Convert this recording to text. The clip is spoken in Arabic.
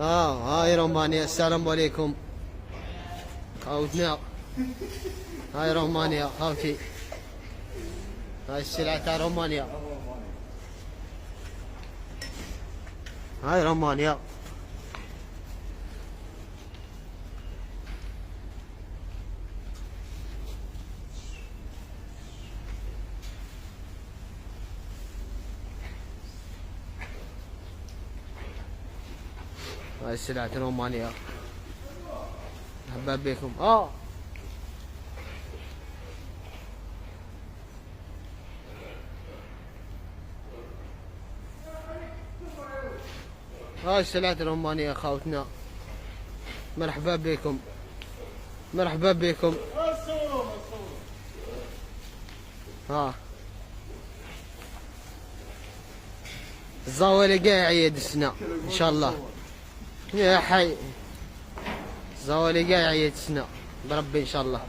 هاي رومانيا. السلام عليكم خاوتنا. هاي رومانيا خاوتي. هاي السلعة تاع رومانيا. هاي رومانيا. هاي السلعة رومانيا. حباب بكم. هاي السلعة رومانيا خاوتنا. مرحبا بكم. مرحبا بكم. الزاولي قاع يعيد السنة ان شاء الله. يا حي الزاولي قاع يعيد السنة بربي ان شاء الله.